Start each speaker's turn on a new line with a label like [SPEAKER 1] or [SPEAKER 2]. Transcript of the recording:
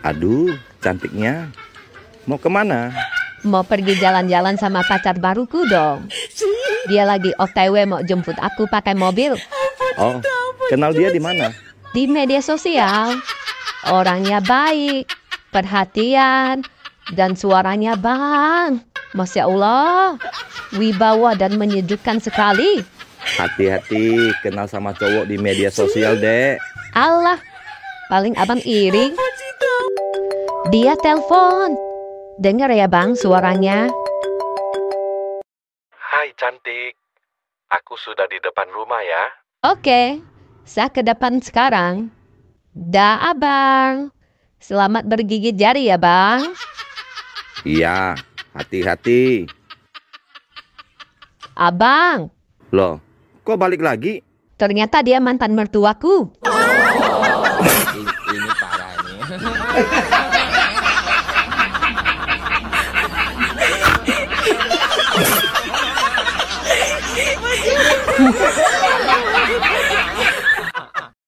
[SPEAKER 1] Aduh, cantiknya. Mau kemana?
[SPEAKER 2] Mau pergi jalan-jalan sama pacar baruku dong. Dia lagi OTW mau jemput aku pakai mobil.
[SPEAKER 1] Oh, kenal dia di mana?
[SPEAKER 2] Di media sosial. Orangnya baik, perhatian, dan suaranya bang. Masya Allah, wibawa dan menyejukkan sekali.
[SPEAKER 1] Hati-hati kenal sama cowok di media sosial, Dek.
[SPEAKER 2] Allah, paling abang iri. Dia telepon. Dengar ya bang suaranya.
[SPEAKER 3] Hai cantik, aku sudah di depan rumah ya.
[SPEAKER 2] Oke, saya ke depan sekarang. Dah abang. Selamat bergigit jari ya bang.
[SPEAKER 1] Iya, hati-hati.
[SPEAKER 2] Abang,
[SPEAKER 1] Loh, kok balik lagi?
[SPEAKER 2] ternyata dia mantan mertuaku.
[SPEAKER 4] Ini parah nih.